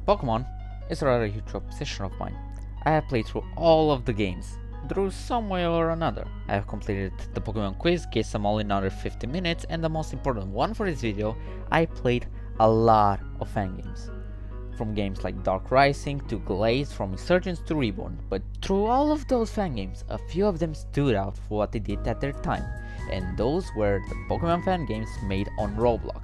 Pokemon is a rather huge obsession of mine. I have played through all of the games, through some way or another. I have completed the Pokemon quiz, guessed them all in under 50 minutes, and the most important one for this video, I played a lot of fan games. From games like Dark Rising to Glaze, from Insurgents to Reborn, but through all of those fan games, a few of them stood out for what they did at their time, and those were the Pokemon fan games made on Roblox: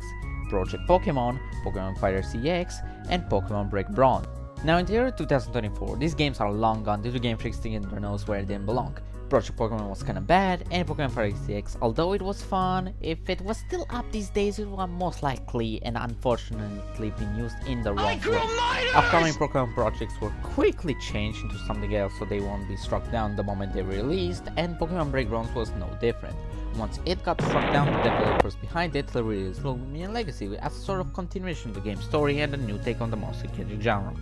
Project Pokemon, Pokemon Fighter CX, and Pokemon Break Bronze. Now in the year 2024, these games are long gone due to Game Freak sticking their nose where they didn't belong. Project Pokemon was kinda bad, and Pokemon Fighter CX, although it was fun, if it was still up these days, it would most likely and unfortunately been used in the wrong way. Upcoming Pokemon projects were quickly changed into something else so they won't be struck down the moment they released, and Pokemon Break Bronze was no different. Once it got struck down, the developers behind it released Lumion Legacy as a sort of continuation of the game's story and a new take on the monster catching genre.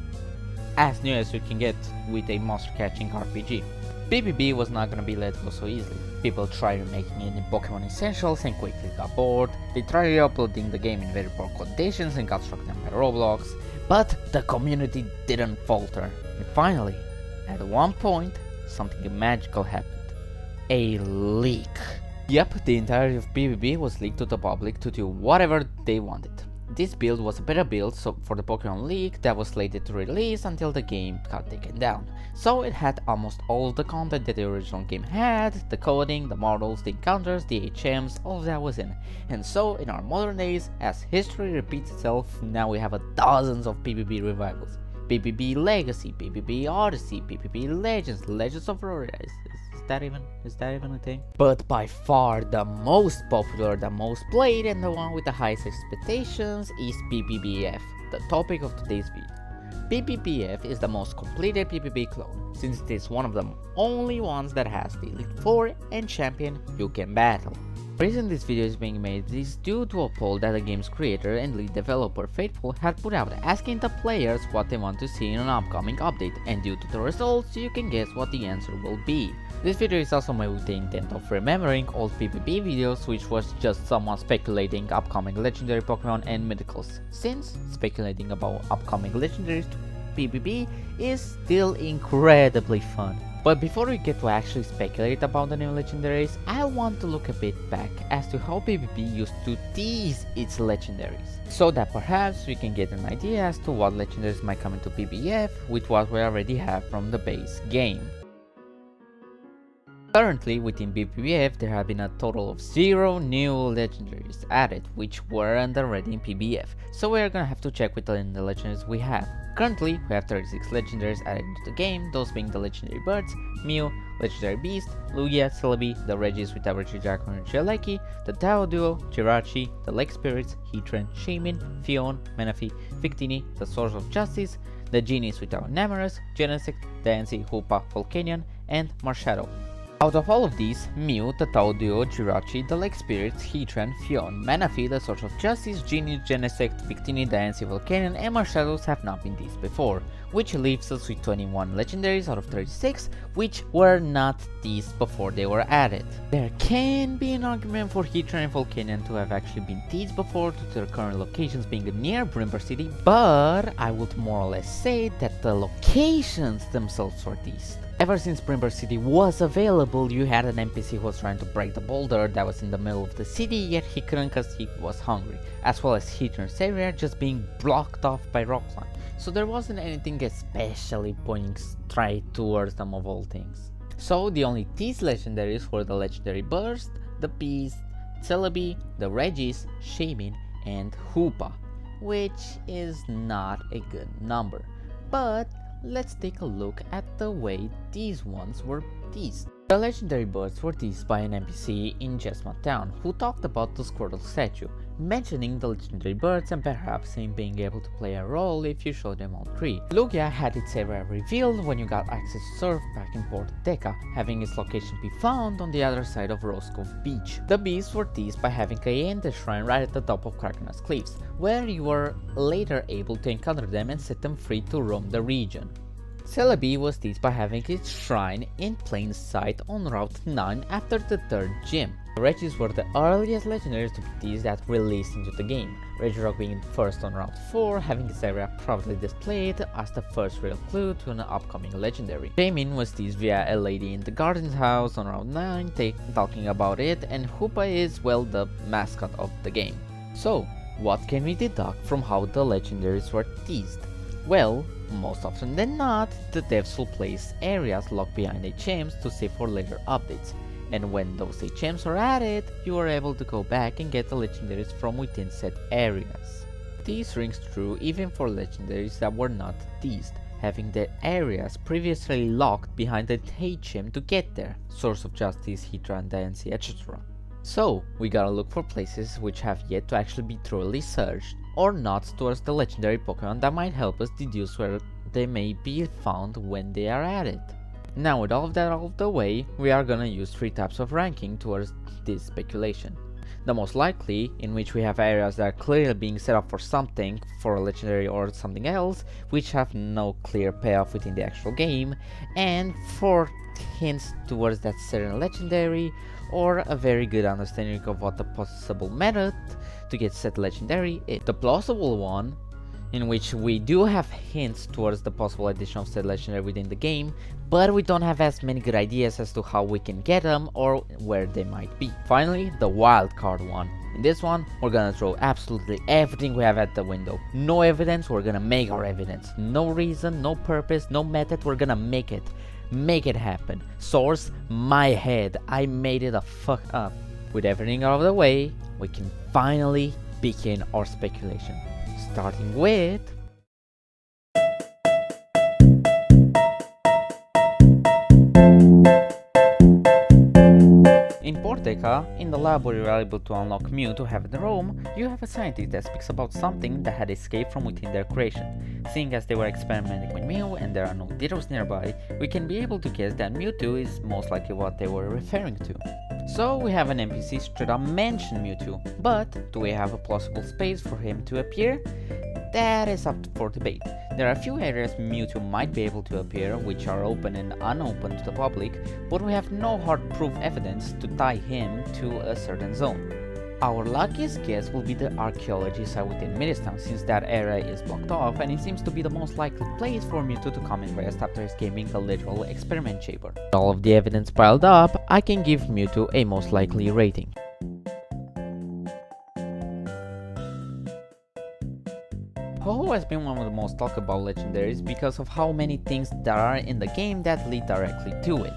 As new as you can get with a monster catching RPG. PvP was not gonna be let go so easily. People tried making it in Pokemon Essentials and quickly got bored. They tried uploading the game in very poor conditions and got struck down by Roblox. But the community didn't falter. And finally, at one point, something magical happened. A leak. Yep, the entirety of PvP was leaked to the public to do whatever they wanted. This build was a better build for the Pokemon League that was slated to release until the game got taken down. So it had almost all of the content that the original game had: the coding, the models, the encounters, the HMs, all of that was in. And so in our modern days, as history repeats itself, now we have dozens of PvP revivals. PvP Legacy, PvP Odyssey, PvP Legends, Legends of Aurora. Is that even a thing? But by far the most popular, the most played, and the one with the highest expectations is PvPF, the topic of today's video. PvPF is the most completed PvP clone, since it is one of the only ones that has the Elite Four and Champion you can battle. The reason this video is being made is due to a poll that the game's creator and lead developer Faithful had put out, asking the players what they want to see in an upcoming update, and due to the results you can guess what the answer will be. This video is also made with the intent of remembering old PvP videos, which was just someone speculating upcoming legendary Pokemon and mythicals, since speculating about upcoming legendaries to PvP is still incredibly fun. But before we get to actually speculate about the new legendaries, I want to look a bit back as to how PvP used to tease its legendaries, so that perhaps we can get an idea as to what legendaries might come into PvF with what we already have from the base game. Currently, within PvPF, there have been a total of 0 new legendaries added, which weren't already in PvF, so we're gonna have to check within the legendaries we have. Currently, we have 36 legendaries added into the game, those being the legendary birds, Mew, legendary beast, Lugia, Celebi, the Regis with average Jakun and Shieleki, the Tao Duo, Jirachi, the Lake Spirits, Heatran, Shaman, Fion, Manaphy, Victini, the Source of Justice, the Genies with our Namorous, Genesect, Dancy, Hoopa, Volcanion, and Marshadow. Out of all of these, Mew, the Tao Duo, Jirachi, the Lake Spirits, Heatran, Fion, Manaphy, the Source of Justice, Genie, Genesect, Victini, Diancie, Volcanion, and Marshadows have not been teased before, which leaves us with 21 legendaries out of 36, which were not teased before they were added. There can be an argument for Heatran and Volcanion to have actually been teased before due to their current locations being near Brimber City, but I would more or less say that the locations themselves were teased. Ever since Brimber City was available, you had an NPC who was trying to break the boulder that was in the middle of the city, yet he couldn't cause he was hungry, as well as Heatran's area just being blocked off by rock slime. So there wasn't anything especially pointing straight towards them of all things. So the only teased legendaries were the legendary Burst, the Beast, Celebi, the Regis, Shaman, and Hoopa, which is not a good number. But let's take a look at the way these ones were teased. The legendary birds were teased by an NPC in Jesmond Town, who talked about the Squirtle statue, mentioning the legendary birds and perhaps him being able to play a role if you showed them all 3. Lugia had its area revealed when you got access to Surf back in Port Deca, having its location be found on the other side of Rose Cove Beach. The beasts were teased by having a Ender shrine right at the top of Krakena's Cliffs, where you were later able to encounter them and set them free to roam the region. Celebi was teased by having its shrine in plain sight on Route 9 after the 3rd gym. Regis were the earliest legendaries to be teased that released into the game, Regirock being first on round 4, having his area proudly displayed as the first real clue to an upcoming legendary. Jamin was teased via a lady in the garden's house on round 9 talking about it, and Hoopa is, well, the mascot of the game. So, what can we deduct from how the legendaries were teased? Well, most often than not, the devs will place areas locked behind HMs to save for later updates, and when those HMs are added, you are able to go back and get the legendaries from within said areas. This rings true even for legendaries that were not teased, having the areas previously locked behind the HM to get there, Source of Justice, Hydra and Diancie, etc. So, we gotta look for places which have yet to actually be thoroughly searched, or nods towards the legendary Pokemon that might help us deduce where they may be found when they are added. Now with all of that out of the way, we are gonna use 3 types of ranking towards this speculation. The most likely, in which we have areas that are clearly being set up for something, for a legendary or something else, which have no clear payoff within the actual game, and 4 hints towards that certain legendary, or a very good understanding of what the possible method to get said legendary is. The plausible one, in which we do have hints towards the possible addition of said legendary within the game, but we don't have as many good ideas as to how we can get them or where they might be. Finally, the wild card one. In this one, we're gonna throw absolutely everything we have at the window. No evidence, we're gonna make our evidence. No reason, no purpose, no method, we're gonna make it. Make it happen. Source, my head. I made it a fuck up. With everything out of the way, we can finally begin our speculation. Starting with... In Porteca, in the lab where you are able to unlock Mew to have in Rome, you have a scientist that speaks about something that had escaped from within their creation. Seeing as they were experimenting with Mew and there are no Dittos nearby, we can be able to guess that Mewtwo is most likely what they were referring to. So we have an NPC straight up mention Mewtwo, but do we have a plausible space for him to appear? That is up for debate. There are a few areas Mewtwo might be able to appear, which are open and unopened to the public, but we have no hard proof evidence to tie him to a certain zone. Our luckiest guess will be the archaeology site within Midistown, since that area is blocked off and it seems to be the most likely place for Mewtwo to come and rest after escaping the literal experiment chamber. With all of the evidence piled up, I can give Mewtwo a most likely rating. Ho-Oh has been one of the most talked about legendaries because of how many things there are in the game that lead directly to it.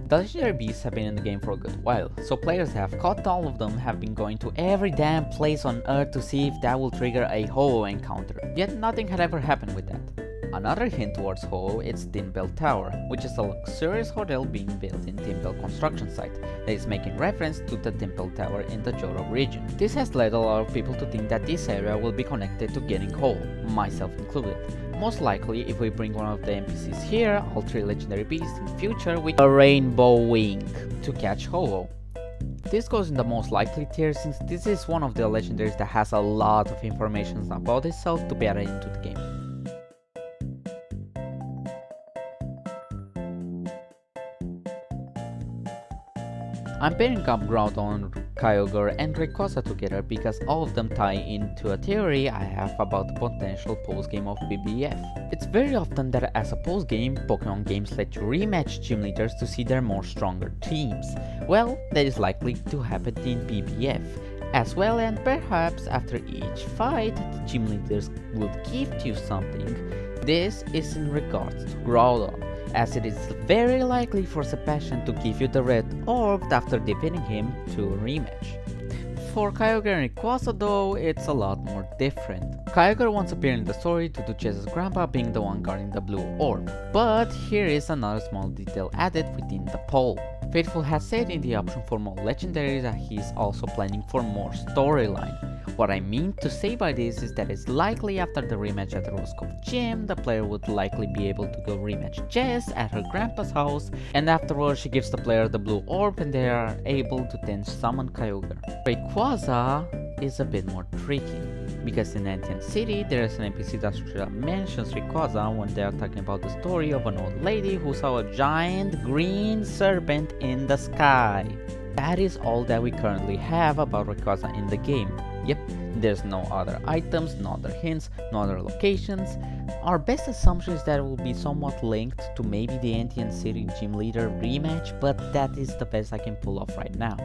The legendary beasts have been in the game for a good while, so players have caught all of them, have been going to every damn place on Earth to see if that will trigger a Ho-Oh encounter, yet nothing had ever happened with that. Another hint towards Ho-Oh is Tinbell Tower, which is a luxurious hotel being built in Tinbell construction site that is making reference to the Tinbell Tower in the Johto region. This has led a lot of people to think that this area will be connected to getting Ho-Oh, myself included. Most likely, if we bring one of the NPCs here, all 3 legendary beasts in future, we a Rainbow Wing to catch Ho-Oh. This goes in the most likely tier since this is one of the legendaries that has a lot of information about itself to be added into the game. I'm pairing up Groudon, Kyogre and Rayquaza together because all of them tie into a theory I have about the potential post-game of BBF. It's very often that as a post-game, Pokemon games let you rematch gym leaders to see their more stronger teams. Well, that is likely to happen in BBF as well, and perhaps after each fight, the gym leaders would gift you something. This is in regards to Groudon, as it is very likely for Sebastian to give you the red orb after defeating him to a rematch. For Kyogre and Rayquaza though, it's a lot more different. Kyogre once appeared in the story due to Chess's grandpa being the one guarding the blue orb, but here is another small detail added within the poll. Faithful has said in the option for more legendaries that he is also planning for more storyline. What I mean to say by this is that it's likely after the rematch at the Roscoe Gym, the player would likely be able to go rematch Jess at her grandpa's house, and afterwards she gives the player the blue orb and they are able to then summon Kyogre. Rayquaza is a bit more tricky, because in Ancient City there is an NPC that mentions Rayquaza when they are talking about the story of an old lady who saw a giant green serpent in the sky. That is all that we currently have about Rayquaza in the game. Yep, there's no other items, no other hints, no other locations. Our best assumption is that it will be somewhat linked to maybe the Andean City Gym Leader rematch, but that is the best I can pull off right now.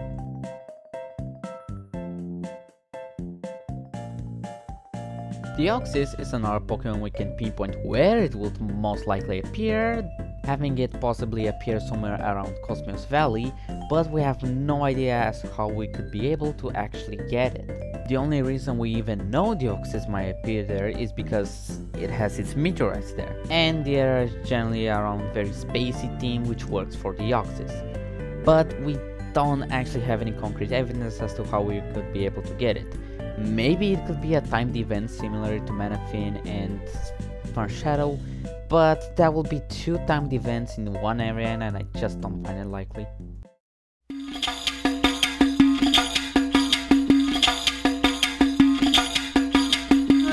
Deoxys is another Pokemon we can pinpoint where it would most likely appear, having it possibly appear somewhere around Cosmos Valley, but we have no idea as to how we could be able to actually get it. The only reason we even know Deoxys might appear there is because it has its meteorites there, and they are generally around very spacey theme which works for Deoxys. But we don't actually have any concrete evidence as to how we could be able to get it. Maybe it could be a timed event similar to Manaphin and Shadow, but that will be two timed events in one area and I just don't find it likely.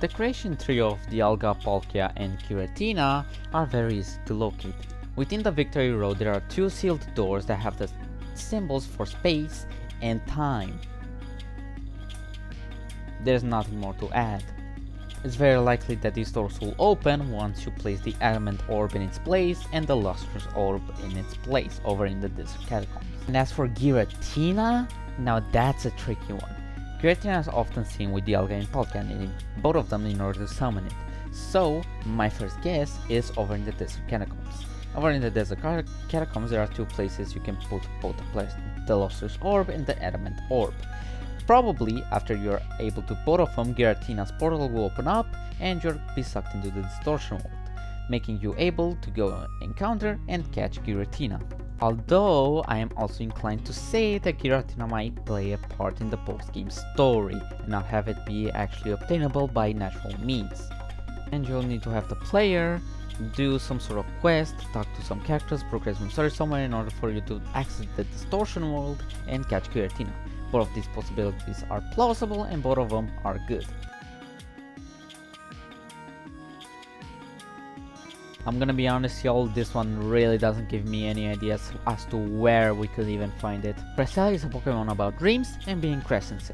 The creation trio of Dialga, Palkia and Giratina are very easy to locate. Within the Victory Road there are two sealed doors that have the symbols for space and time. There's nothing more to add. It's very likely that these doors will open once you place the Element Orb in its place and the Lustrous Orb in its place over in the Desert Catacombs. And as for Giratina, now that's a tricky one. Giratina is often seen with Dialga and Palkia, needing both of them in order to summon it. So my first guess is over in the Desert Catacombs. Over in the Desert Catacombs there are two places you can put both the Lustrous Orb and the Element Orb. Probably after you're able to both of them, Giratina's portal will open up and you'll be sucked into the distortion world, making you able to go encounter and catch Giratina. Although I am also inclined to say that Giratina might play a part in the post-game story and not have it be actually obtainable by natural means. And you'll need to have the player do some sort of quest, talk to some characters, progress some story somewhere in order for you to access the distortion world and catch Giratina. Both of these possibilities are plausible and both of them are good. I'm gonna be honest y'all, this one really doesn't give me any ideas as to where we could even find it. Cresselia is a Pokemon about dreams and being Crescent.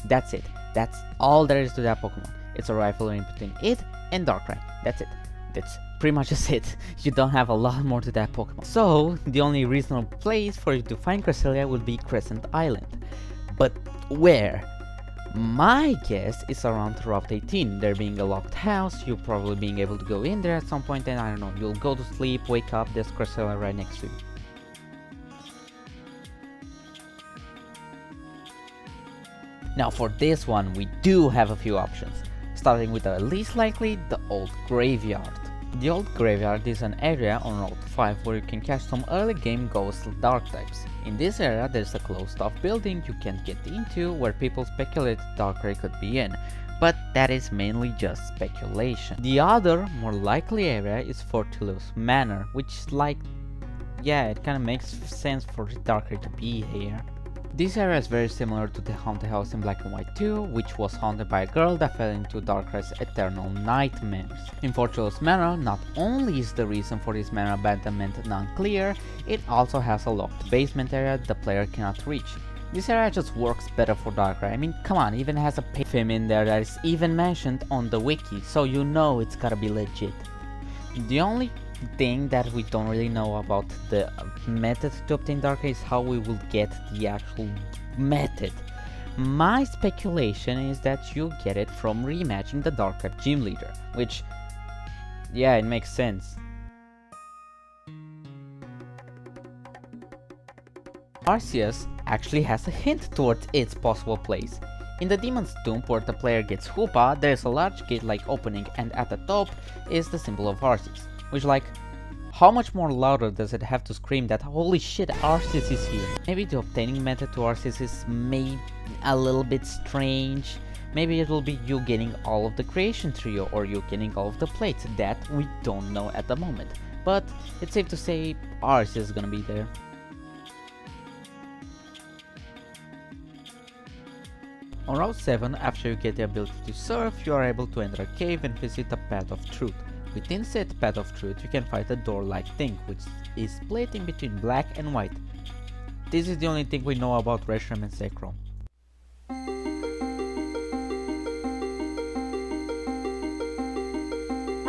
That's it. That's all there is to that Pokemon. It's a rivalry between it and Darkrai. That's it. That's pretty much just it. You don't have a lot more to that Pokemon. So the only reasonable place for you to find Cresselia would be Crescent Island. But where? My guess is around Route 18, there being a locked house, you probably being able to go in there at some point and I don't know, you'll go to sleep, wake up, there's Cresselia right next to you. Now for this one, we do have a few options, starting with the least likely, the Old Graveyard. The Old Graveyard is an area on Route 5 where you can catch some early game Ghost Dark types. In this area there's a closed off building you can't get into where people speculate Darkrai could be in, but that is mainly just speculation. The other, more likely area is Fortulus Manor, which it kinda makes sense for Darkrai to be here. This area is very similar to the haunted house in Black and White 2, which was haunted by a girl that fell into Darkrai's eternal nightmares. In Fortulus Manor, not only is the reason for this manor abandonment non-clear, it also has a locked basement area the player cannot reach. This area just works better for Darkrai. I mean, come on, even has a pay film in there that is even mentioned on the wiki, so you know it's gotta be legit. The only thing that we don't really know about the method to obtain Darkrai is how we will get the actual method. My speculation is that you get it from rematching the Darkrai Gym Leader, which, yeah, it makes sense. Arceus actually has a hint towards its possible place. In the Demon's Tomb, where the player gets Hoopa, there is a large gate-like opening and at the top is the symbol of Arceus. Which, how much more louder does it have to scream that holy shit, Arceus is here? Maybe the obtaining method to Arceus is maybe a little bit strange. Maybe it will be you getting all of the creation trio or you getting all of the plates. That we don't know at the moment. But it's safe to say Arceus is gonna be there. On Route 7, after you get the ability to surf, you are able to enter a cave and visit the Path of Truth. Within said Path of Truth, you can find a door-like thing, which is split in between black and white. this is the only thing we know about Reshiram and Zekrom.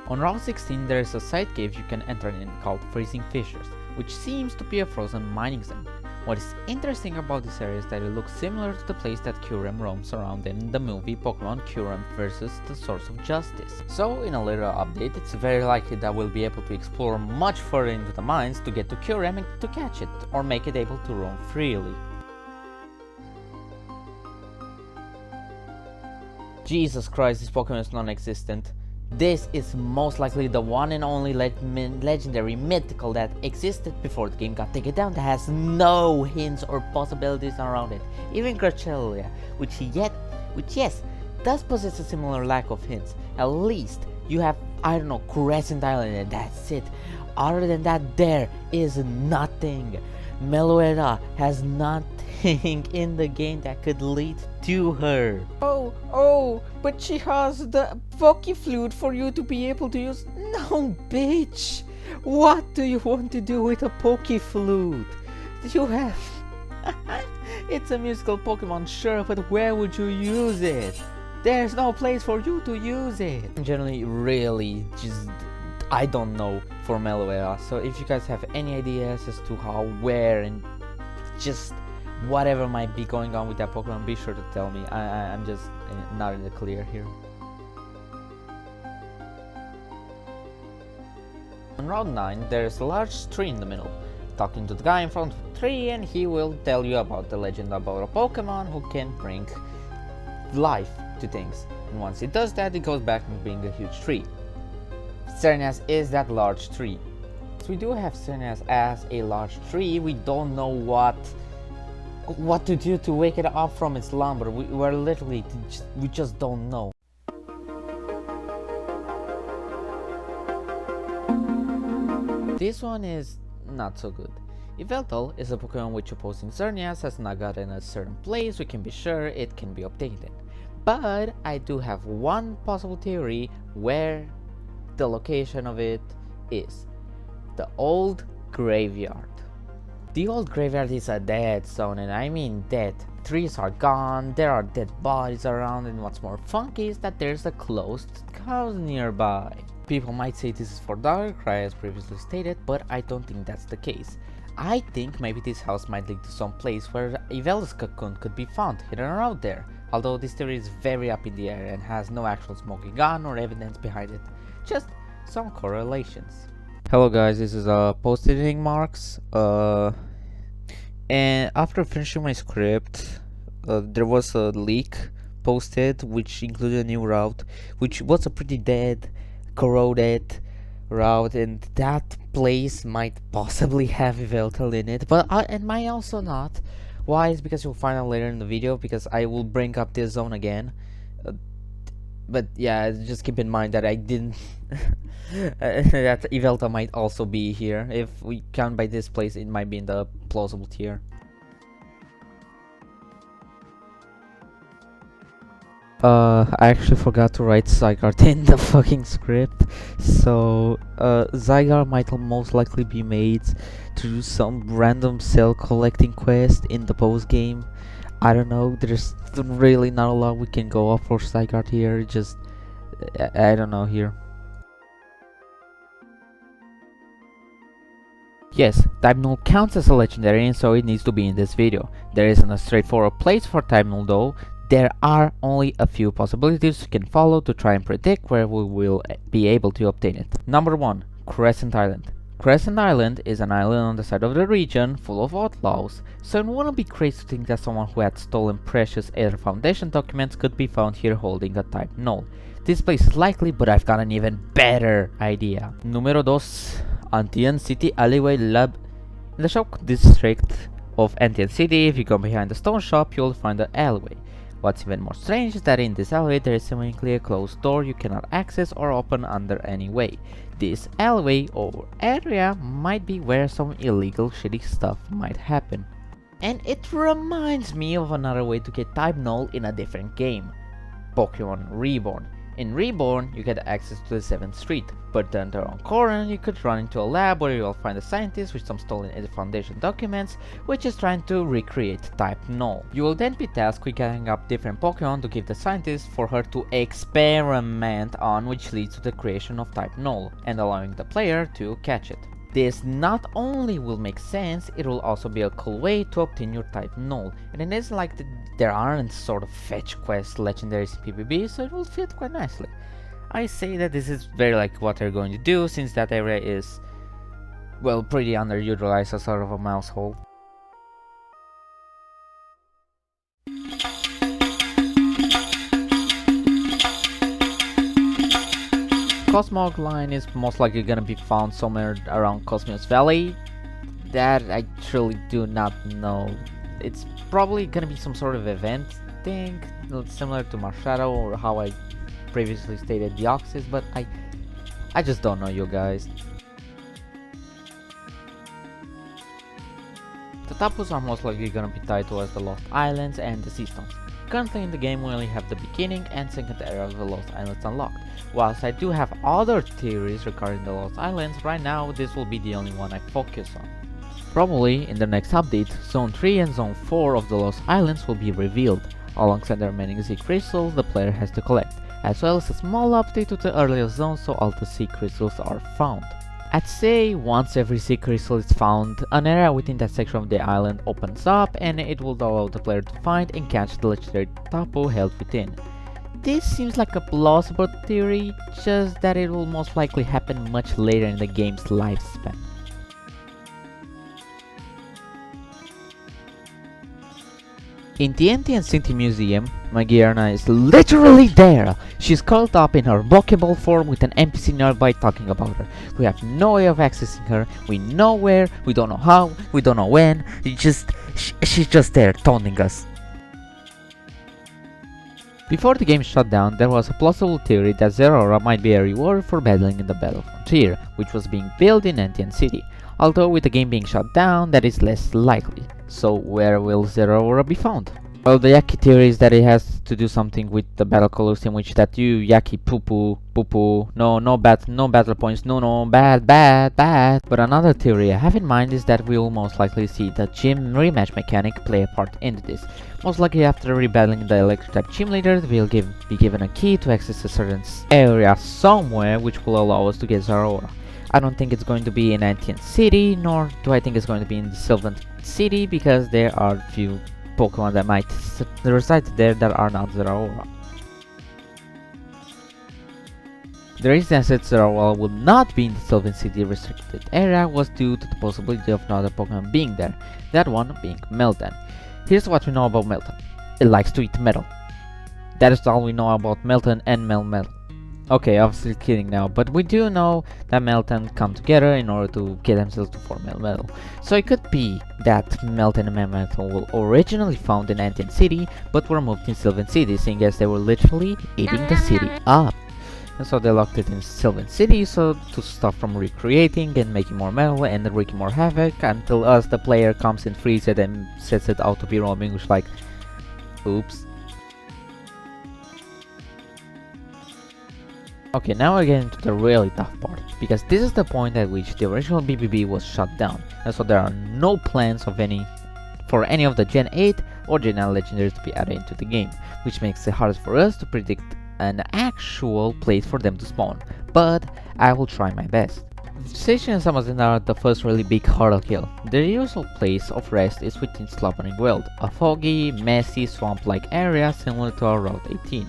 On Route 16 there is a side cave you can enter in called Freezing Fissures, which seems to be a frozen mining zone. What is interesting about this area is that it looks similar to the place that Kyurem roams around in the movie Pokemon Kyurem vs. the Source of Justice. So in a later update, it's very likely that we'll be able to explore much further into the mines to get to Kyurem and to catch it, or make it able to roam freely. Jesus Christ, this Pokemon is non-existent. This is most likely the one and only legendary mythical that existed before the game got taken down, that has no hints or possibilities around it. Even Grachelia, which yes, does possess a similar lack of hints. At least you have, I don't know, Crescent Island and that's it. Other than that, there is nothing. Meloetta has nothing in the game that could lead to her. Oh, but she has the Pokeflute for you to be able to use. No, bitch! What do you want to do with a Pokeflute? You have... It's a musical Pokemon, sure, but where would you use it? There's no place for you to use it. I'm generally really just... I don't know for Meloetta, so if you guys have any ideas as to how, where, and just whatever might be going on with that Pokemon, be sure to tell me. I'm just not in the clear here. On Route 9, there's a large tree in the middle. Talking to the guy in front of the tree and he will tell you about the legend about a Pokemon who can bring life to things. And once it does that, it goes back to being a huge tree. Xerneas is that large tree. So we do have Xerneas as a large tree. We don't know what to do to wake it up from its slumber. We're literally we just don't know. This one is not so good. Yveltal is a Pokemon which opposing Xerneas has not gotten a certain place. We can be sure it can be obtained in. But I do have one possible theory where the location of it is. The old graveyard. The old graveyard is a dead zone, and I mean dead. Trees are gone, there are dead bodies around, and what's more funky is that there's a closed house nearby. People might say this is for Darkrai as previously stated, but I don't think that's the case. I think maybe this house might lead to some place where Yveltal's cocoon could be found hidden around there, although this theory is very up in the air and has no actual smoking gun or evidence behind it, just some correlations. Hello guys, this is post editing Marks, and after finishing my script, there was a leak posted which included a new route, which was a pretty dead, corroded route, and that place might possibly have Yveltal in it, but it might also not. Why? Is because you'll find out later in the video, because I will bring up this zone again. But yeah, just keep in mind that I didn't that Yveltal might also be here. If we count by this place, it might be in the plausible tier. I actually forgot to write Zygarde in the fucking script, so Zygarde might most likely be made to do some random cell collecting quest in the post game. I don't know, there's really not a lot we can go off for Zygarde here, just I don't know here. Yes, Type Null counts as a legendary and so it needs to be in this video. There isn't a straightforward place for Type Null though. There are only a few possibilities you can follow to try and predict where we will be able to obtain it. Number 1. Crescent Island. Crescent Island is an island on the side of the region full of outlaws, so it wouldn't be crazy to think that someone who had stolen precious Aether Foundation documents could be found here holding a Type Null. This place is likely, but I've got an even better idea. Numero 2. Antian City Alleyway Lab. In the shop district of Antian City, if you go behind the stone shop, you'll find the alleyway. What's even more strange is that in this alleyway there is seemingly a closed door you cannot access or open under any way. This alleyway or area might be where some illegal shitty stuff might happen. And it reminds me of another way to get Type Null in a different game, Pokemon Reborn. In Reborn, you get access to the 7th Street, but then on Corran, you could run into a lab where you will find a scientist with some stolen Edit Foundation documents, which is trying to recreate Type Null. You will then be tasked with gathering up different Pokemon to give the scientist for her to experiment on, which leads to the creation of Type Null, and allowing the player to catch it. This not only will make sense, it will also be a cool way to obtain your Type Null, and it isn't like there aren't sort of fetch quest legendaries in PvP, so it will fit quite nicely. I say that this is very like what they're going to do, since that area is, well, pretty underutilized as sort of a mouse hole. Cosmog line is most likely gonna be found somewhere around Cosmos Valley. That I truly do not know. It's probably gonna be some sort of event thing, similar to Marshadow or how I previously stated Deoxys, but I just don't know, you guys. The Tapus are most likely gonna be tied towards the Lost Islands and the Sea Stones. Currently in the game we only have the beginning and second area of the Lost Islands unlocked. Whilst I do have other theories regarding the Lost Islands, right now this will be the only one I focus on. Probably in the next update, Zone 3 and Zone 4 of the Lost Islands will be revealed, alongside the remaining Z crystals the player has to collect, as well as a small update to the earlier zones so all the Z crystals are found. I'd say once every Z crystal is found, an area within that section of the island opens up and it will allow the player to find and catch the legendary Tapu held within. This seems like a plausible theory, just that it will most likely happen much later in the game's lifespan. In the Ancient City Museum, Magierna is literally there! She's curled up in her Pokeball form with an NPC nearby talking about her. We have no way of accessing her, we know where, we don't know how, we don't know when, she's just there taunting us. Before the game shut down, there was a plausible theory that Zeraora might be a reward for battling in the Battle Frontier, which was being built in Ancient City. Although with the game being shut down, that is less likely. So where will Zeraora be found? Well, the Yaki theory is that it has to do something with the battle colors in which that you Yaki poo poo, no battle points, no bad. But another theory I have in mind is that we will most likely see the gym rematch mechanic play a part into this. Most likely after rebattling the electric type gym leader, we'll be given a key to access a certain area somewhere which will allow us to get Zeraora. I don't think it's going to be in Ancient City, nor do I think it's going to be in the Sylvan City, because there are few Pokemon that might reside there that are not Zeraora. The reason I said Zeraora would not be in the Sylvan City restricted area was due to the possibility of another Pokemon being there, that one being Meltan. Here's what we know about Meltan. It likes to eat metal. That is all we know about Meltan and Melmetal. Okay, obviously kidding now, but we do know that Meltan come together in order to get themselves to form Melmetal. So it could be that Meltan and Melmetal were originally found in Ancient City, but were moved in Sylvan City, seeing as they were literally eating the city up. And so they locked it in Sylvan City, so to stop from recreating and making more metal and wreaking more havoc, until us, the player, comes and frees it and sets it out to be roaming, which like, oops. Okay, now we're getting to the really tough part, because this is the point at which the original BBB was shut down, and so there are no plans for any of the Gen 8 or Gen 9 legendaries to be added into the game, which makes it hard for us to predict an actual place for them to spawn, but I will try my best. Station and Samazin are the first really big hurdle kill. Their usual place of rest is within Slobbering World, a foggy, messy, swamp-like area similar to our Route 18.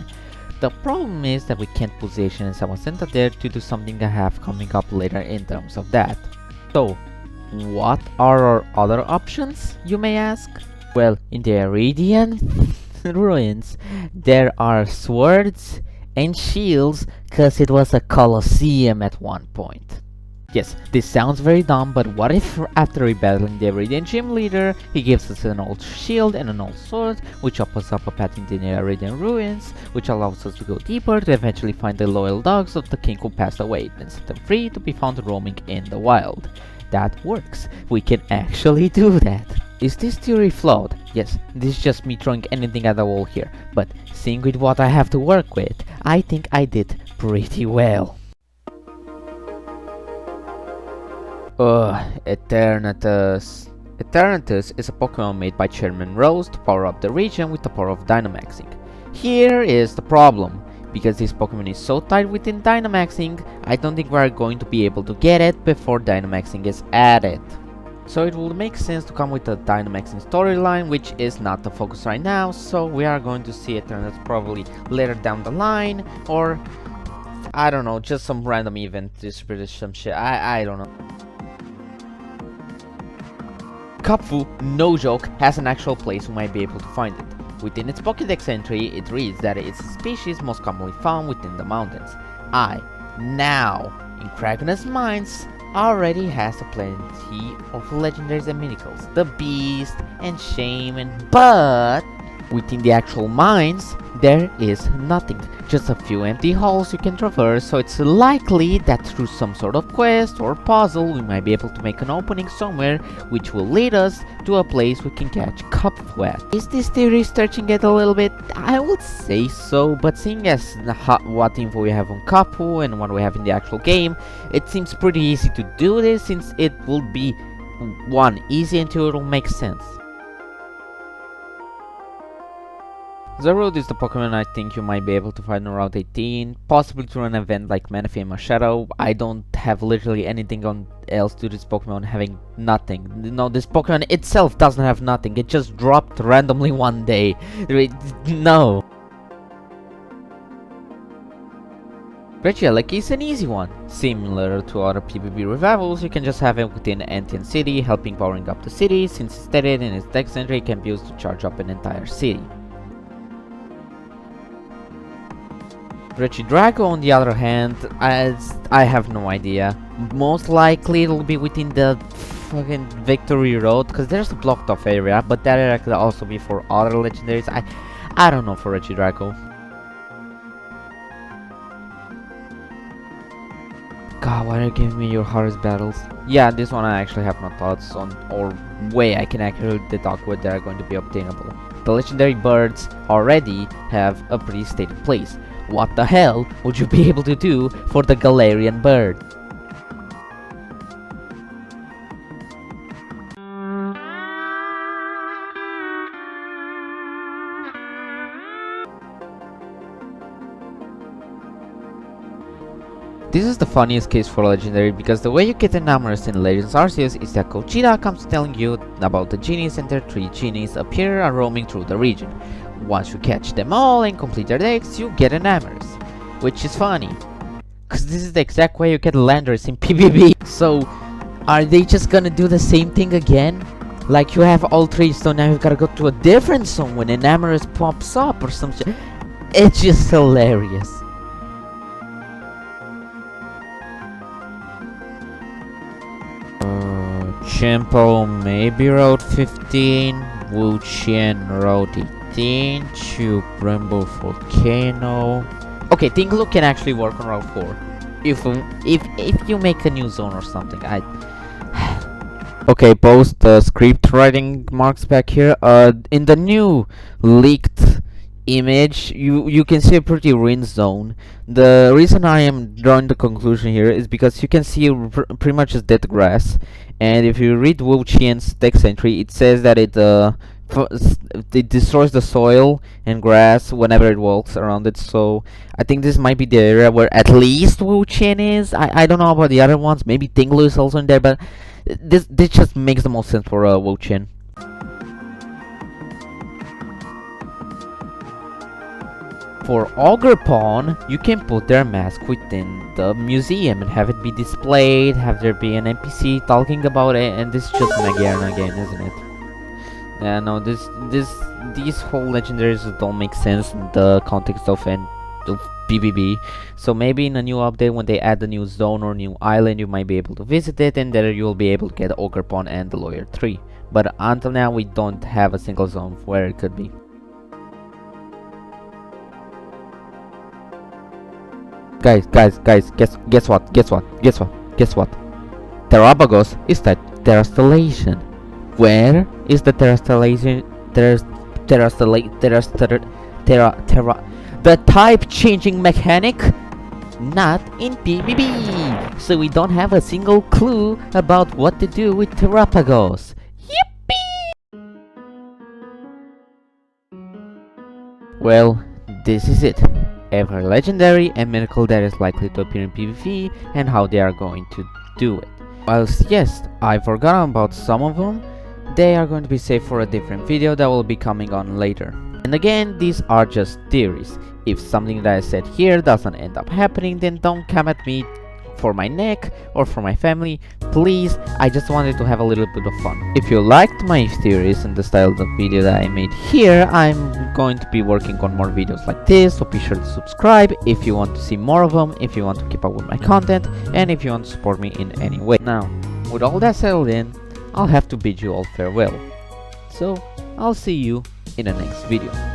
The problem is that we can't position in Samacenta there to do something I have coming up later in terms of that. So, what are our other options, you may ask? Well, in the Iridian ruins, there are swords and shields, cause it was a Colosseum at one point. Yes, this sounds very dumb, but what if after rebattling the Iridian gym leader, he gives us an old shield and an old sword, which opens up a path into the Iridian ruins, which allows us to go deeper to eventually find the loyal dogs of the king who passed away, and set them free to be found roaming in the wild. That works. We can actually do that. Is this theory flawed? Yes, this is just me throwing anything at the wall here, but seeing with what I have to work with, I think I did pretty well. Eternatus. Eternatus is a Pokemon made by Chairman Rose to power up the region with the power of Dynamaxing. Here is the problem. Because this Pokemon is so tight within Dynamaxing, I don't think we are going to be able to get it before Dynamaxing is added. So it would make sense to come with a Dynamaxing storyline, which is not the focus right now, so we are going to see Eternatus probably later down the line, or I don't know, just some random event distributed some shit, I don't know. Cupfu, no joke, has an actual place we might be able to find it. Within its Pokédex entry, it reads that it's a species most commonly found within the mountains. Now, in Kraken's mines, already has a plenty of legendaries and mythicals, the Beast and Shaman, but within the actual mines, there is nothing, just a few empty halls you can traverse, so it's likely that through some sort of quest or puzzle we might be able to make an opening somewhere which will lead us to a place we can catch Cupfu at. Is this theory stretching it a little bit? I would say so, but seeing as what info we have on Cupfu and what we have in the actual game, it seems pretty easy to do this since it will be 1. Easy and 2. It will make sense. Zarude is the Pokemon I think you might be able to find on Route 18, possibly through an event like Manaphy and Machado. I don't have literally anything else to this Pokemon having nothing. No, this Pokemon itself doesn't have nothing, it just dropped randomly one day. No. Regieleki is an easy one. Similar to other PvP revivals, you can just have it within Antian City, helping powering up the city, since it's stated in its dex entry it can be used to charge up an entire city. Regidrago, on the other hand, I have no idea. Most likely it'll be within the fucking Victory Road, because there's a blocked off area, but that area could also be for other legendaries. I don't know for Regidrago. God, why are you giving me your hardest battles? Yeah, this one I actually have no thoughts on or way I can accurately deduct what they are going to be obtainable. The legendary birds already have a pretty stated place. What the hell would you be able to do for the Galarian bird? This is the funniest case for Legendary because the way you get enamored in Legends Arceus is that Gogeta comes telling you about the genies and their 3 genies appear and roaming through the region. Once you catch them all and complete their decks, you get enamored. Which is funny, cause this is the exact way you get Landers in PvP. So, are they just gonna do the same thing again? Like you have all 3, so now you gotta go to a different zone when Enamorous pops up or some shit. It's just hilarious. Chimpo maybe Road 15, Wuqian Road 18, Tube Rainbow Volcano. Okay, Tinglu can actually work on Route 4. If you make a new zone or something, Okay, post the script writing marks back here. In the new leaked image, you can see a pretty ruined zone. The reason I am drawing the conclusion here is because you can see pretty much just dead grass. And if you read Wu Qian's text entry, it says that it destroys the soil and grass whenever it walks around it. So I think this might be the area where at least Wu Qian is. I don't know about the other ones. Maybe Tinglu is also in there, but this just makes the most sense for Wu Qian. For Ogerpon, you can put their mask within the museum and have it be displayed, have there be an NPC talking about it, and this is just Magyarna again, isn't it? Yeah, no, these whole legendaries don't make sense in the context of PvP. So maybe in a new update, when they add a new zone or new island, you might be able to visit it, and there you will be able to get Ogerpon and the Lawyer 3. But until now, we don't have a single zone where it could be. Guys, guess what? Terabagos is that terrastellation. Where is the terrastellation? the type changing mechanic? Not in PvP, so we don't have a single clue about what to do with Terrapagos. Yippee! Well, this is it. Every legendary and mythical that is likely to appear in PvP and how they are going to do it. Whilst yes, I forgot about some of them, they are going to be saved for a different video that will be coming on later. And again, these are just theories. If something that I said here doesn't end up happening, then don't come at me for my neck or for my family. Please, I just wanted to have a little bit of fun. If you liked my theories and the style of the video that I made here, I'm going to be working on more videos like this, so be sure to subscribe if you want to see more of them, if you want to keep up with my content, and if you want to support me in any way. Now, with all that settled in, I'll have to bid you all farewell. So, I'll see you in the next video.